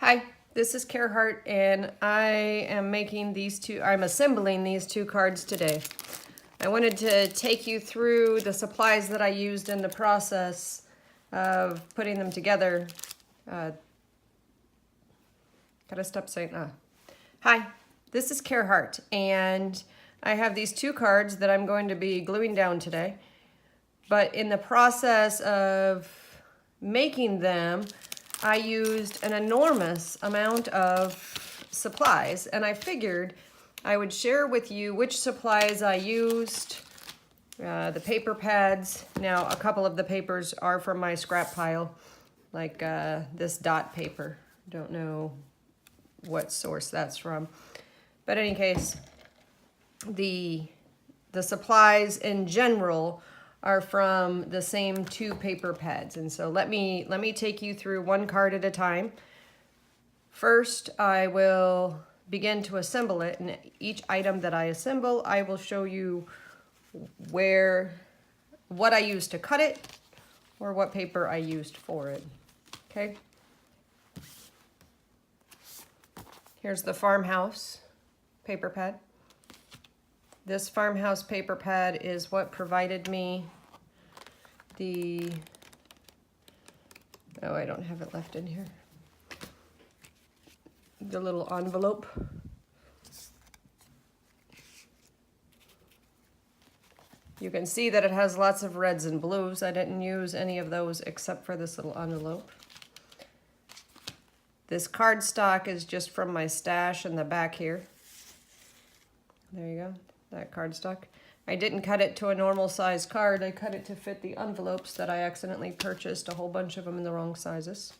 Hi, this is Hart, and I'm assembling these two cards today. I wanted to take you through the supplies that I used in the process of putting them together. Gotta stop saying, Hi, this is Hart, and I have these two cards that I'm going to be gluing down today. But in the process of making them, I used an enormous amount of supplies, and I figured I would share with you which supplies I used. The paper pads. Now, a couple of the papers are from my scrap pile, like this dot paper. Don't know what source that's from. But in any case, the supplies in general are from the same two paper pads. And so let me take you through one card at a time. First, I will begin to assemble it, and each item that I assemble, I will show you what I used to cut it or what paper I used for it. Okay? Here's the farmhouse paper pad. This farmhouse paper pad is what provided me the, oh, I don't have it left in here, the little envelope. You can see that it has lots of reds and blues. I didn't use any of those except for this little envelope. This cardstock is just from my stash in the back here. There you go. That cardstock. I didn't cut it to a normal size card. I cut it to fit the envelopes that I accidentally purchased, a whole bunch of them in the wrong sizes.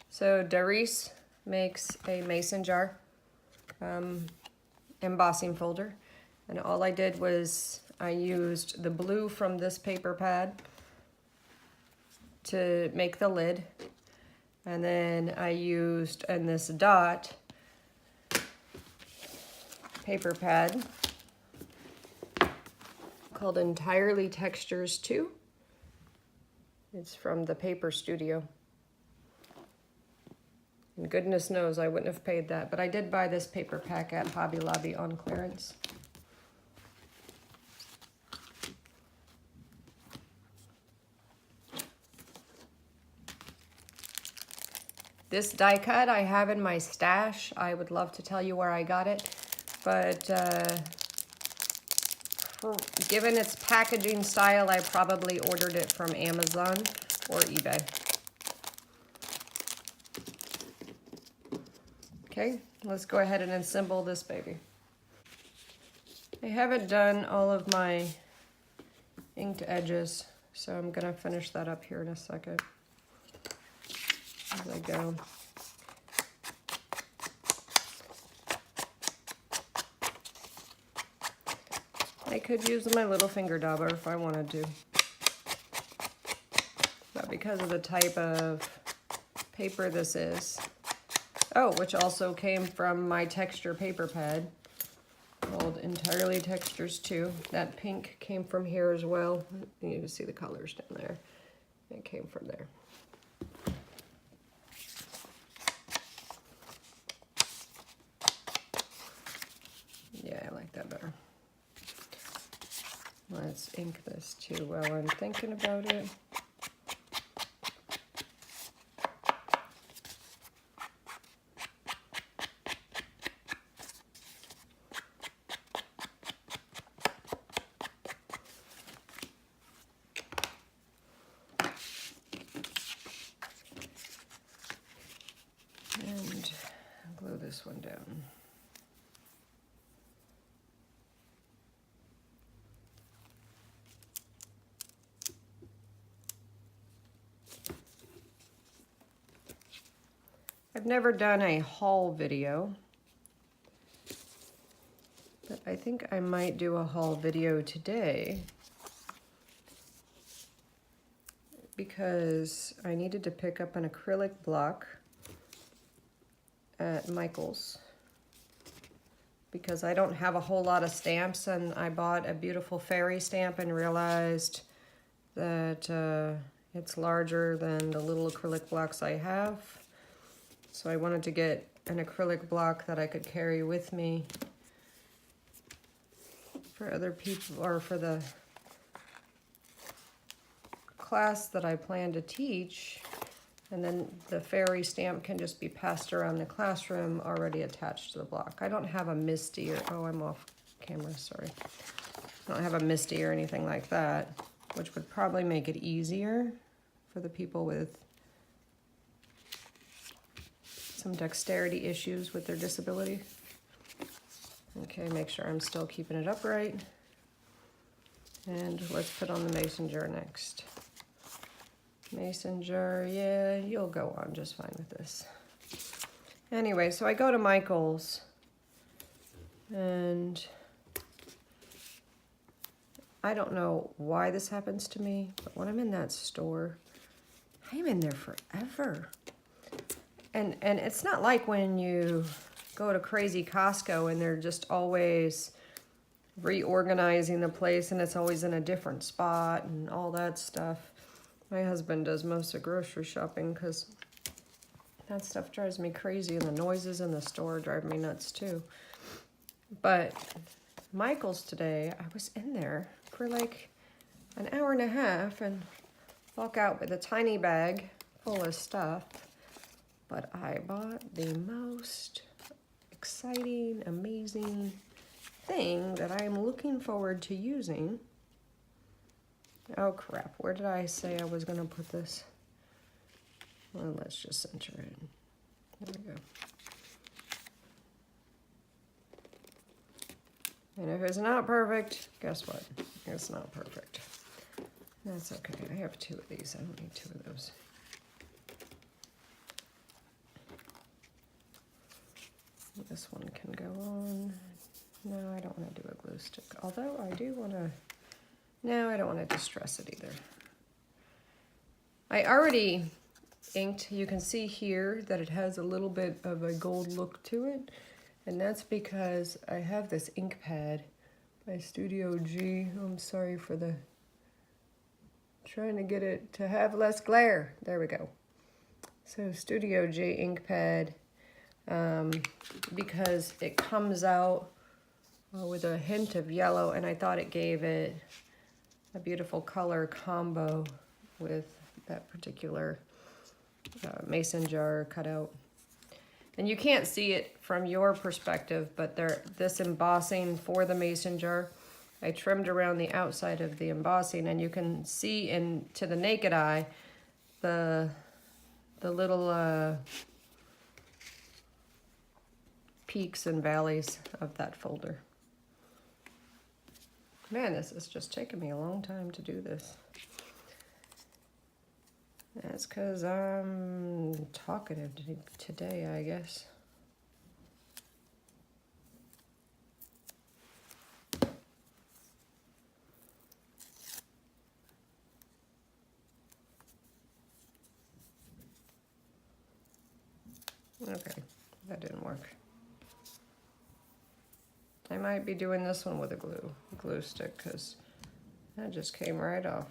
So Darice makes a mason jar embossing folder, and all I did was I used the blue from this paper pad to make the lid. And then I used, in this dot paper pad called Entirely Textures 2. It's from the Paper Studio. And goodness knows I wouldn't have paid that, but I did buy this paper pack at Hobby Lobby on clearance. This die cut I have in my stash. I would love to tell you where I got it, but given its packaging style, I probably ordered it from Amazon or eBay. Okay, let's go ahead and assemble this baby. I haven't done all of my inked edges, so I'm gonna finish that up here in a second. As I go. I could use my little finger dauber if I wanted to, but because of the type of paper this is, oh, which also came from my texture paper pad called Entirely Textures 2. That pink came from here as well. You can see the colors down there. It came from there. Yeah, I like that better. Let's ink this too while I'm thinking about it. And glue this one down. I've never done a haul video, but I think I might do a haul video today because I needed to pick up an acrylic block at Michael's because I don't have a whole lot of stamps, and I bought a beautiful fairy stamp and realized that It's larger than the little acrylic blocks I have. So I wanted to get an acrylic block that I could carry with me for other people, or for the class that I plan to teach. And then the fairy stamp can just be passed around the classroom already attached to the block. I don't have a MISTI, or, oh, I'm off camera, sorry. I don't have a MISTI or anything like that, which would probably make it easier for the people with some dexterity issues with their disability. Okay, make sure I'm still keeping it upright. And let's put on the mason jar next. Mason jar, yeah, you'll go on just fine with this. Anyway, so I go to Michael's, and I don't know why this happens to me, but when I'm in that store, I'm in there forever. And it's not like when you go to crazy Costco and they're just always reorganizing the place and it's always in a different spot and all that stuff. My husband does most of grocery shopping because that stuff drives me crazy, and the noises in the store drive me nuts too. But Michael's today, I was in there for like an hour and a half and walk out with a tiny bag full of stuff. But I bought the most exciting, amazing thing that I'm looking forward to using. Oh crap, where did I say I was gonna put this? Well, let's just center it. There we go. And if it's not perfect, guess what? It's not perfect. That's okay, I have 2 of these, I don't need 2 of those. This one can go on. No, I don't want to do a glue stick. Although I do want to, no, I don't want to distress it either. I already inked. You can see here that it has a little bit of a gold look to it. And that's because I have this ink pad by Studio G. I'm sorry for the, trying to get it to have less glare. There we go. So Studio G ink pad, because it comes out with a hint of yellow, and I thought it gave it a beautiful color combo with that particular mason jar cutout. And you can't see it from your perspective, but this embossing for the mason jar, I trimmed around the outside of the embossing, and you can see to the naked eye the little peaks and valleys of that folder. Man, this is just taking me a long time to do this. That's because I'm talkative today, I guess. Okay, that didn't work. I might be doing this one with a glue stick, because that just came right off.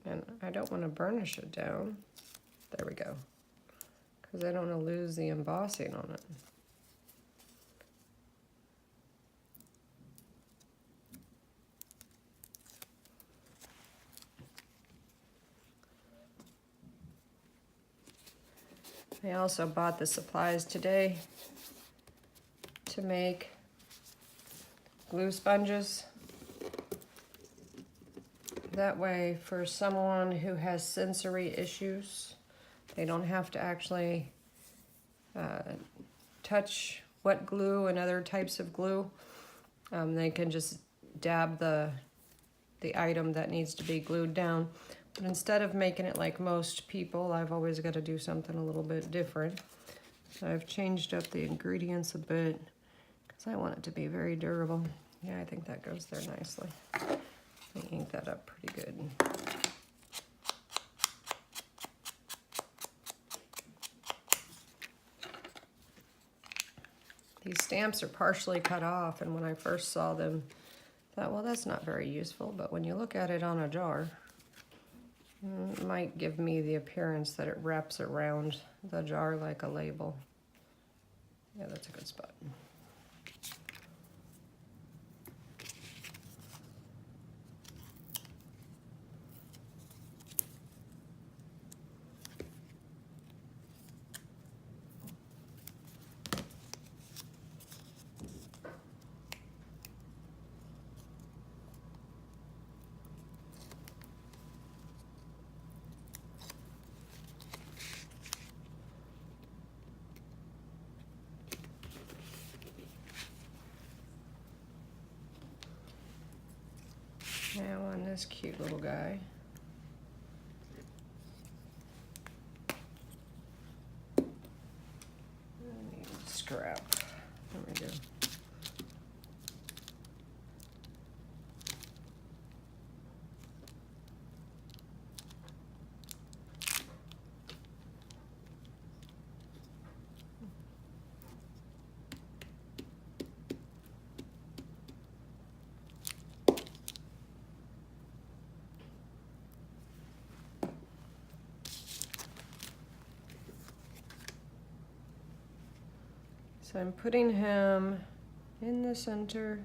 And I don't want to burnish it down. There we go. Because I don't want to lose the embossing on it. I also bought the supplies today to make glue sponges. That way, for someone who has sensory issues, they don't have to actually touch wet glue and other types of glue. They can just dab the item that needs to be glued down. But instead of making it like most people, I've always got to do something a little bit different. So I've changed up the ingredients a bit because I want it to be very durable. Yeah, I think that goes there nicely. I ink that up pretty good. These stamps are partially cut off, and when I first saw them, I thought, well, that's not very useful, but when you look at it on a jar, it might give me the appearance that it wraps around the jar like a label. Yeah, that's a good spot. Now on this cute little guy, I need scrap. There we go. So I'm putting him in the center,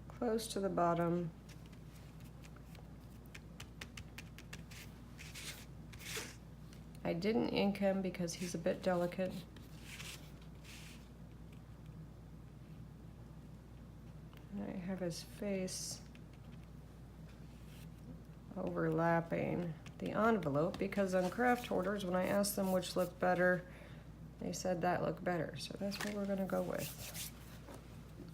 close to the bottom. I didn't ink him because he's a bit delicate. And I have his face overlapping the envelope because on craft orders, when I asked them which looked better, they said that looked better, so that's what we're gonna go with.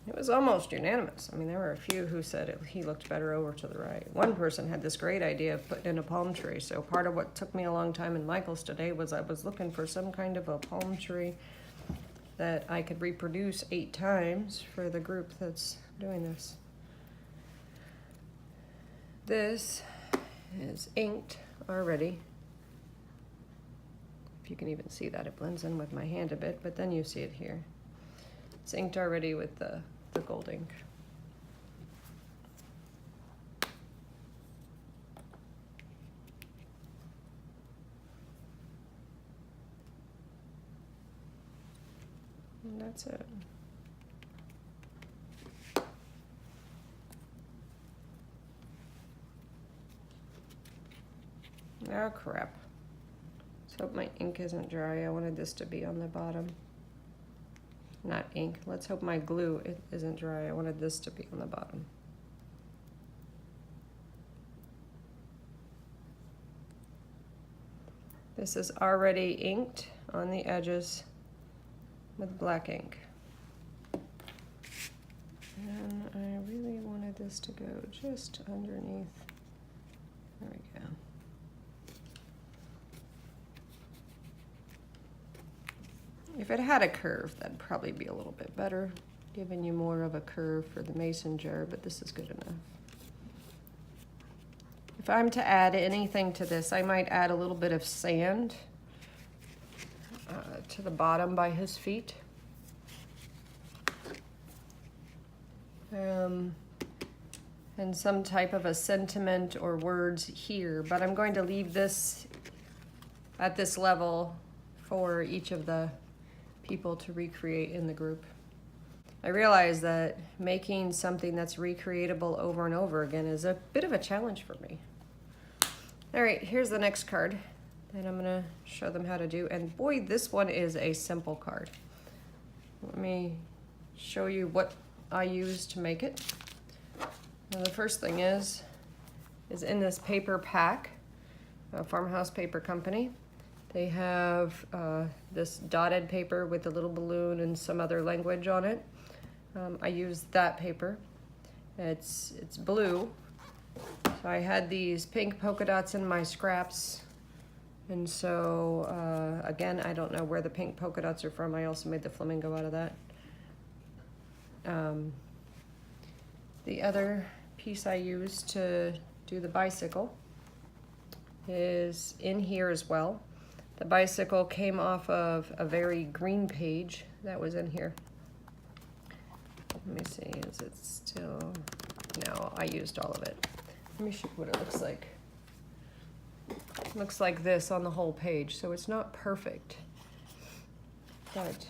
It was almost unanimous. I mean, there were a few who said he looked better over to the right. One person had this great idea of putting in a palm tree, so part of what took me a long time in Michael's today was I was looking for some kind of a palm tree that I could reproduce 8 times for the group that's doing this. This is inked already. If you can even see that, it blends in with my hand a bit, but then you see it here. It's inked already with the gold ink. And that's it. Oh crap. Let's hope my ink isn't dry. I wanted this to be on the bottom. Not ink. Let's hope my glue isn't dry. I wanted this to be on the bottom. This is already inked on the edges with black ink. And I really wanted this to go just underneath. There we go. If it had a curve, that'd probably be a little bit better, giving you more of a curve for the mason jar, but this is good enough. If I'm to add anything to this, I might add a little bit of sand to the bottom by his feet. And some type of a sentiment or words here, but I'm going to leave this at this level for each of the people to recreate in the group. I realize that making something that's recreatable over and over again is a bit of a challenge for me. All right, here's the next card that I'm gonna show them how to do. And boy, this one is a simple card. Let me show you what I used to make it. Now, the first thing is in this paper pack, Farmhouse Paper Company. They have this dotted paper with a little balloon and some other language on it. I used that paper. It's blue. So I had these pink polka dots in my scraps. And so, again, I don't know where the pink polka dots are from. I also made the flamingo out of that. The other piece I used to do the bicycle is in here as well. The bicycle came off of a very green page that was in here. Let me see, is it still? No, I used all of it. Let me show you what it looks like. It looks like this on the whole page, so it's not perfect. But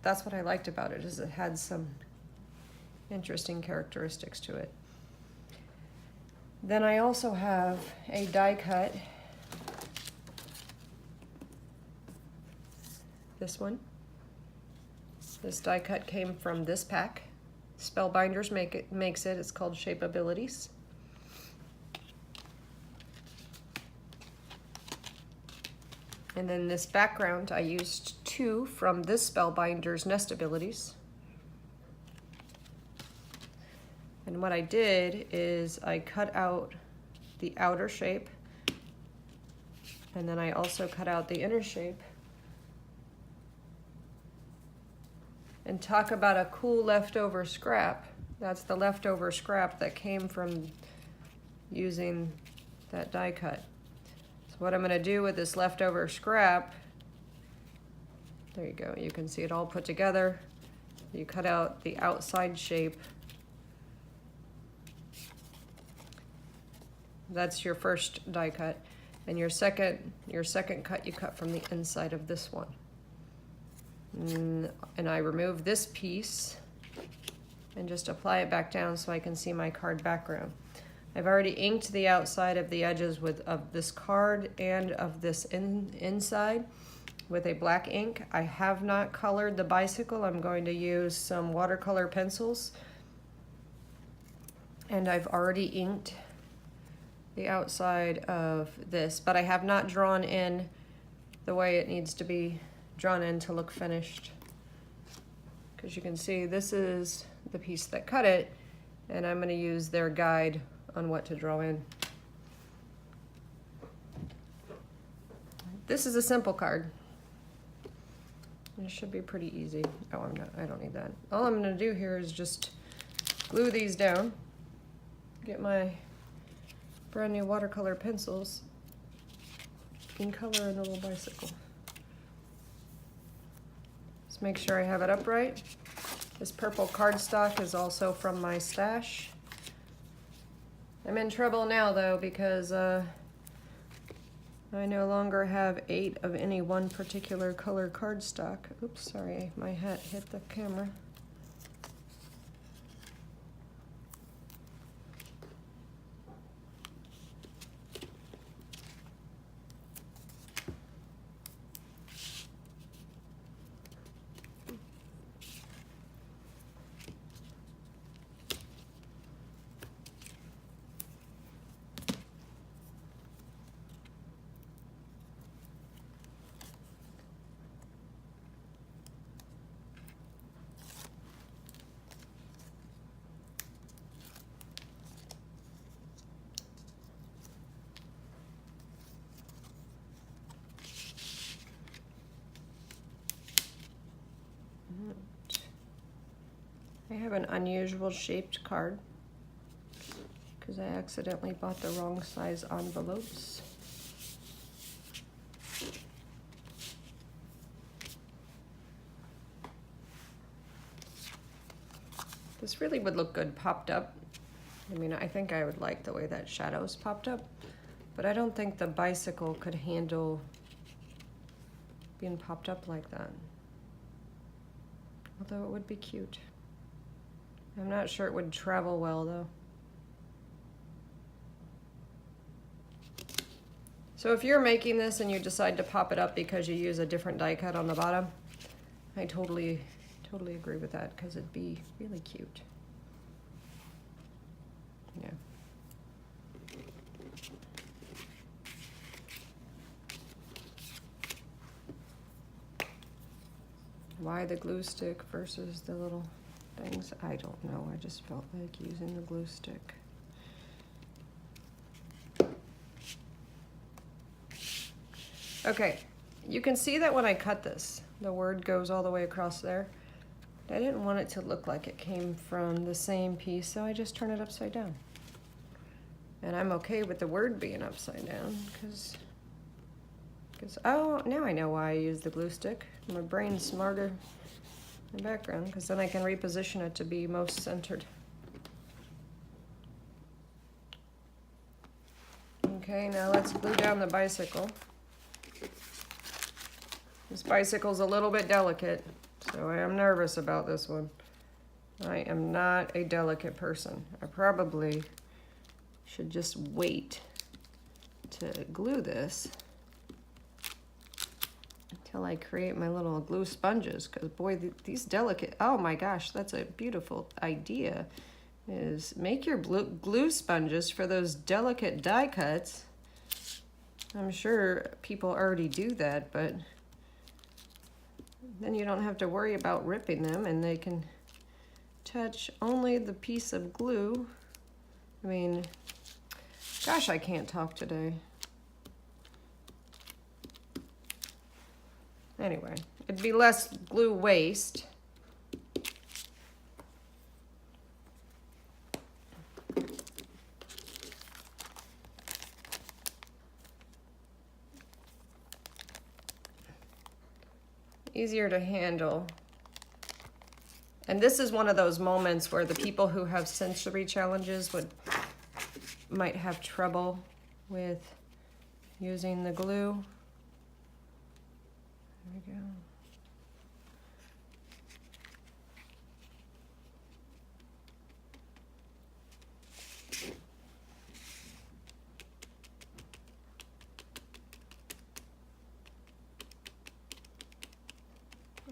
that's what I liked about it, is it had some interesting characteristics to it. Then I also have a die cut. This one. This die cut came from this pack. Spellbinders makes it. It's called Shapeabilities. And then this background, I used 2 from this Spellbinders Nestabilities. And what I did is I cut out the outer shape, and then I also cut out the inner shape. And talk about a cool leftover scrap. That's the leftover scrap that came from using that die cut. So what I'm gonna do with this leftover scrap, there you go, you can see it all put together. You cut out the outside shape. That's your first die cut. And your second cut you cut from the inside of this one. And I remove this piece and just apply it back down so I can see my card background. I've already inked the outside of the edges of this card and of this inside with a black ink. I have not colored the bicycle. I'm going to use some watercolor pencils. And I've already inked the outside of this, but I have not drawn in the way it needs to be drawn in to look finished. Because you can see this is the piece that cut it, and I'm going to use their guide on what to draw in. This is a simple card. It should be pretty easy. Oh, I don't need that. All I'm going to do here is just glue these down, get my brand new watercolor pencils, and color in the little bicycle. Just make sure I have it upright. This purple cardstock is also from my stash. I'm in trouble now though, because I no longer have 8 of any one particular color cardstock. Oops, sorry, my hat hit the camera. I have an unusual shaped card because I accidentally bought the wrong size envelopes. This really would look good popped up. I mean, I think I would like the way that shadows popped up, but I don't think the bicycle could handle being popped up like that. Although it would be cute. I'm not sure it would travel well though. So if you're making this and you decide to pop it up because you use a different die cut on the bottom, I totally agree with that because it'd be really cute. Yeah. Why the glue stick versus the little things? I don't know. I just felt like using the glue stick. Okay, you can see that when I cut this, the word goes all the way across there. I didn't want it to look like it came from the same piece, so I just turn it upside down. And I'm okay with the word being upside down because Because, oh, now I know why I use the glue stick. My brain's smarter in the background, because then I can reposition it to be most centered. Okay, now let's glue down the bicycle. This bicycle's a little bit delicate, so I am nervous about this one. I am not a delicate person. I probably should just wait to glue this until I create my little glue sponges, because boy, these delicate, oh my gosh, that's a beautiful idea, is make your glue sponges for those delicate die cuts. I'm sure people already do that, but then you don't have to worry about ripping them, and they can touch only the piece of glue. I mean, gosh, I can't talk today. Anyway, it'd be less glue waste. Easier to handle. And this is one of those moments where the people who have sensory challenges might have trouble with using the glue. There we go.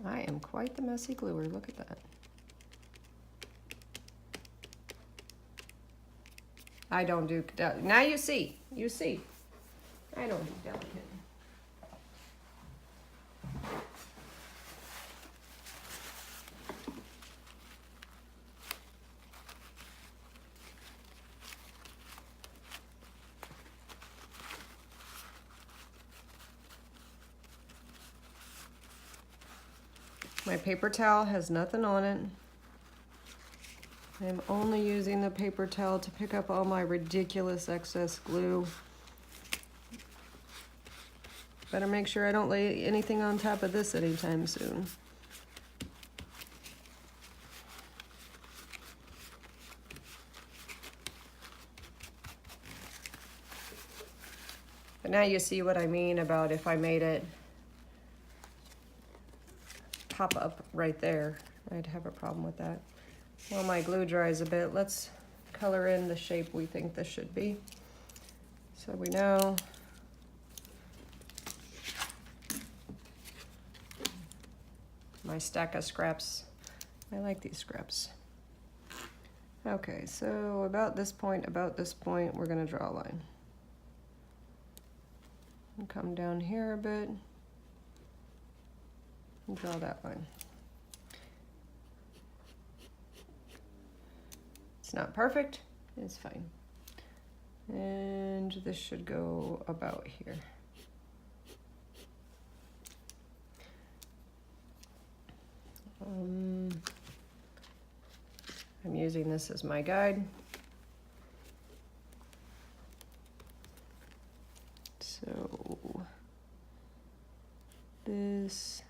I am quite the messy gluer, look at that. I don't do, now you see, I don't do delicate. My paper towel has nothing on it. I'm only using the paper towel to pick up all my ridiculous excess glue. Better make sure I don't lay anything on top of this anytime soon. But now you see what I mean about if I made it pop up right there, I'd have a problem with that. While my glue dries a bit, let's color in the shape we think this should be. So we know my stack of scraps. I like these scraps. Okay, so about this point, we're gonna draw a line. And come down here a bit. And draw that line. It's not perfect, it's fine. And this should go about here. I'm using this as my guide. So this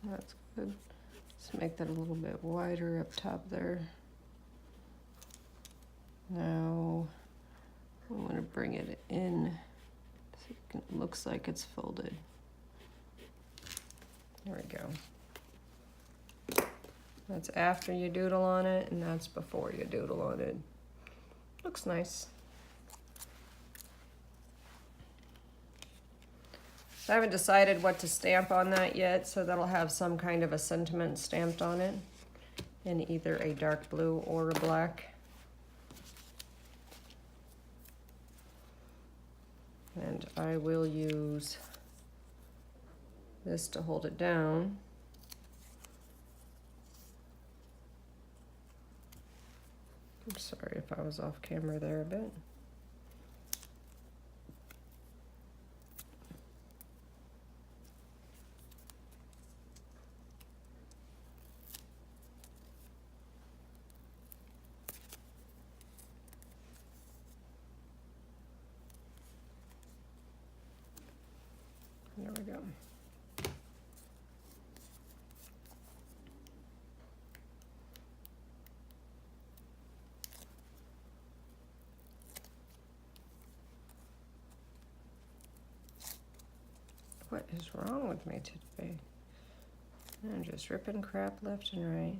that's good. Let's make that a little bit wider up top there. Now I want to bring it in so it looks like it's folded. There we go. That's after you doodle on it, and that's before you doodle on it. Looks nice. I haven't decided what to stamp on that yet, so that'll have some kind of a sentiment stamped on it in either a dark blue or a black. And I will use this to hold it down. I'm sorry if I was off camera there a bit. There we go. What is wrong with me today? I'm just ripping crap left and right.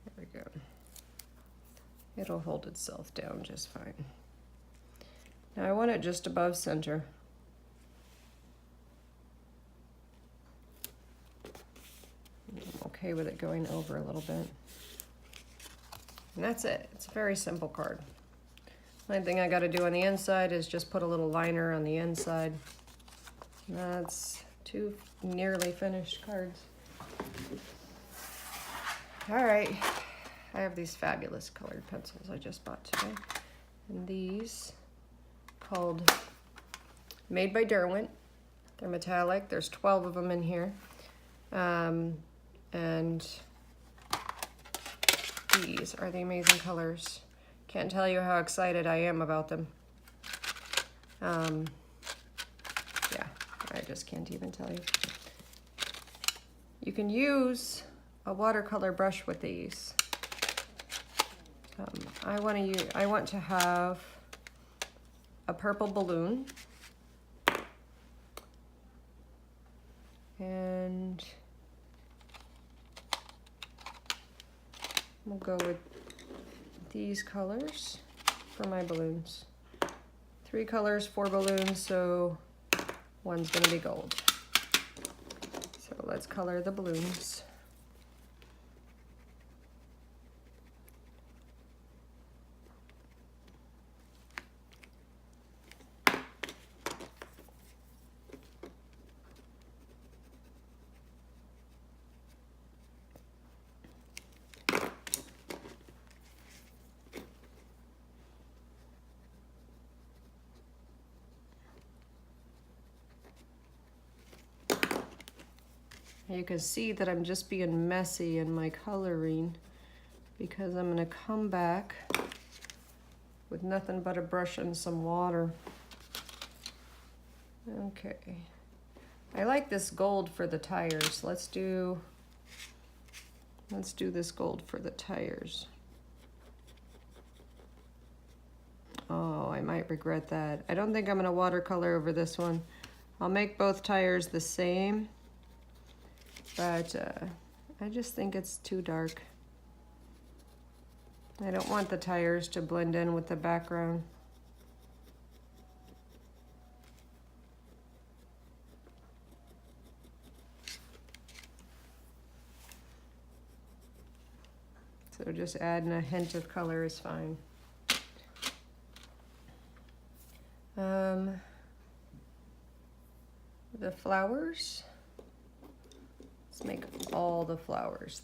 There we go. It'll hold itself down just fine. Now I want it just above center. I'm okay with it going over a little bit. And that's it. It's a very simple card. Only thing I got to do on the inside is just put a little liner on the inside. That's 2 nearly finished cards. All right, I have these fabulous colored pencils I just bought today. And these, called Made by Derwent. They're metallic. There's 12 of them in here. And these are the amazing colors. Can't tell you how excited I am about them. Yeah, I just can't even tell you. You can use a watercolor brush with these. I want to have a purple balloon, and we'll go with these colors for my balloons. 3 colors, 4 balloons, so one's gonna be gold. So let's color the balloons. You can see that I'm just being messy in my coloring because I'm gonna come back with nothing but a brush and some water. Okay. I like this gold for the tires. Let's do this gold for the tires. Oh, I might regret that. I don't think I'm gonna watercolor over this one. I'll make both tires the same. But I just think it's too dark. I don't want the tires to blend in with the background. So just adding a hint of color is fine. The flowers. Let's make all the flowers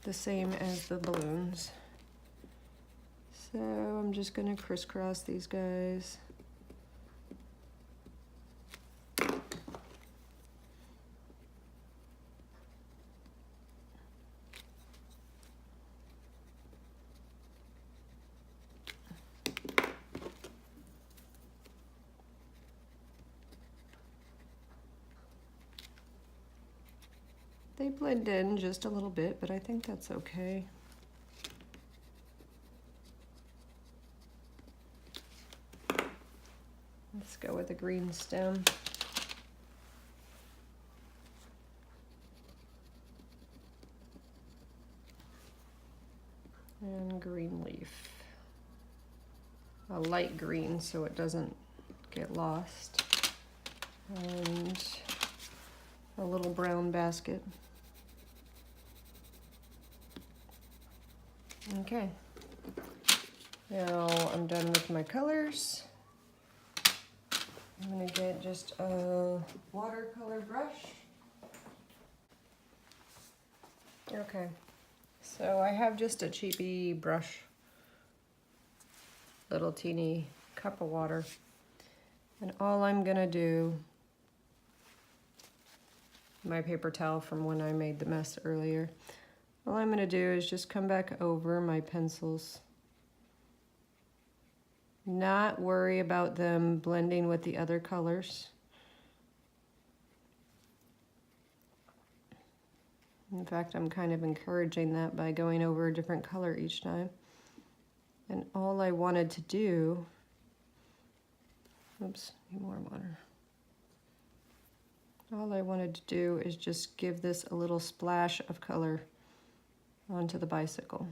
the same as the balloons. So I'm just gonna crisscross these guys. They blend in just a little bit, but I think that's okay. Let's go with a green stem. And green leaf. A light green so it doesn't get lost. And a little brown basket. Okay, now I'm done with my colors. I'm gonna get just a watercolor brush. Okay, so I have just a cheapy brush, little teeny cup of water. And all I'm gonna do, my paper towel from when I made the mess earlier, all I'm going to do is just come back over my pencils not worry about them blending with the other colors. In fact, I'm kind of encouraging that by going over a different color each time. And all I wanted to do, oops, need more water. All I wanted to do is just give this a little splash of color onto the bicycle.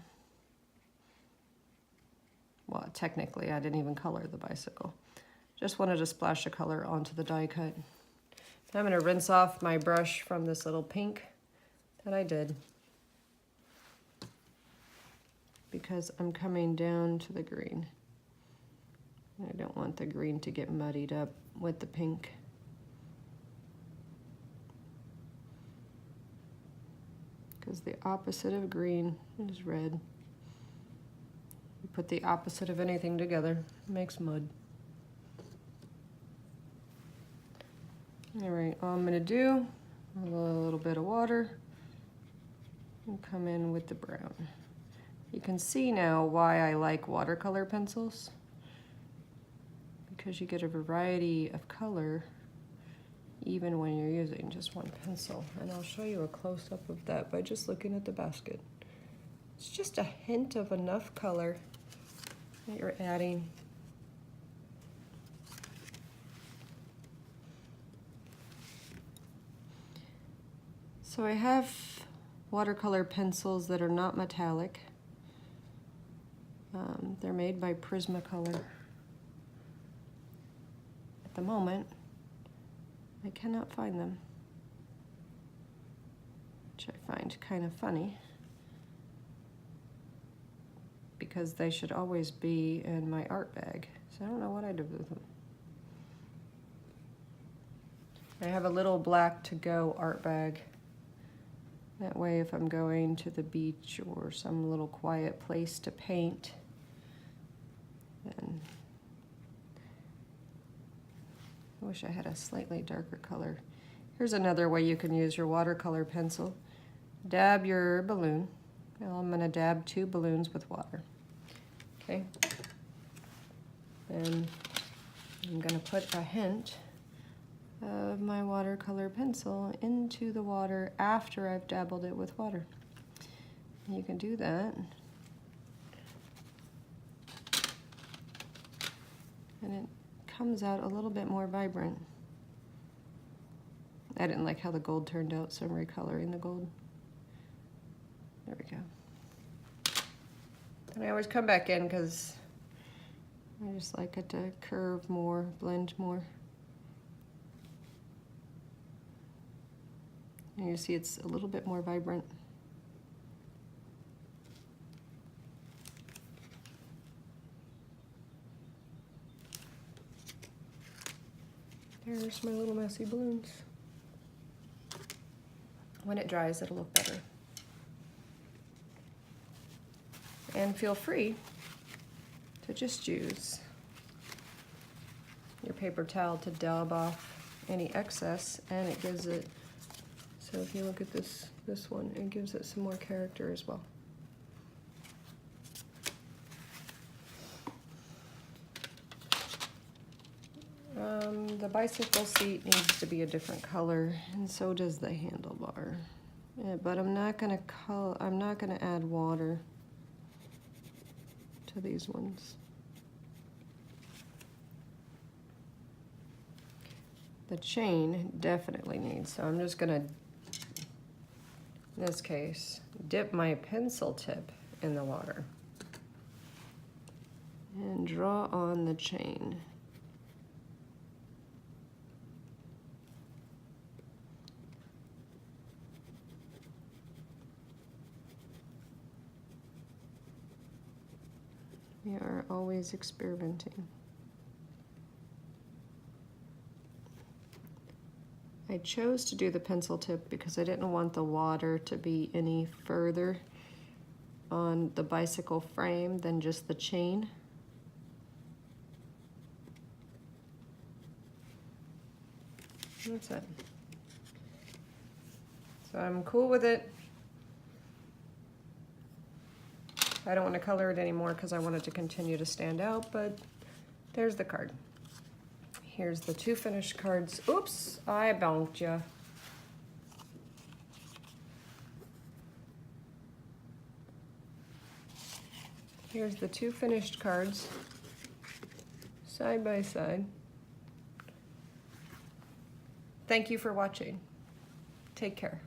Well, technically, I didn't even color the bicycle. Just wanted to splash the color onto the die cut. I'm going to rinse off my brush from this little pink that I did, because I'm coming down to the green. I don't want the green to get muddied up with the pink. Because the opposite of green is red. You put the opposite of anything together, it makes mud. All right, all I'm gonna do, a little bit of water, and come in with the brown. You can see now why I like watercolor pencils, because you get a variety of color even when you're using just one pencil. And I'll show you a close-up of that by just looking at the basket. It's just a hint of enough color that you're adding. So I have watercolor pencils that are not metallic. They're made by Prismacolor. At the moment, I cannot find them, which I find kind of funny, because they should always be in my art bag. So I don't know what I did with them. I have a little black to-go art bag. That way, if I'm going to the beach or some little quiet place to paint, then I wish I had a slightly darker color. Here's another way you can use your watercolor pencil. Dab your balloon. Well, I'm gonna dab 2 balloons with water. Okay. Then I'm gonna put a hint of my watercolor pencil into the water after I've dabbled it with water. You can do that. And it comes out a little bit more vibrant. I didn't like how the gold turned out, so I'm recoloring the gold. There we go. And I always come back in because I just like it to curve more, blend more. And you see it's a little bit more vibrant. There's my little messy balloons. When it dries, it'll look better. And feel free to just use your paper towel to dab off any excess, and it gives it, so if you look at this one, it gives it some more character as well. The bicycle seat needs to be a different color, and so does the handlebar. Yeah, but I'm not gonna add water to these ones. The chain definitely needs, so I'm just gonna, in this case, dip my pencil tip in the water and draw on the chain. We are always experimenting. I chose to do the pencil tip because I didn't want the water to be any further on the bicycle frame than just the chain. That's it. So I'm cool with it. I don't want to color it anymore because I want it to continue to stand out, but There's the card. Here's the two finished cards. Oops, I bonked ya. Here's the two finished cards, side by side. Thank you for watching. Take care.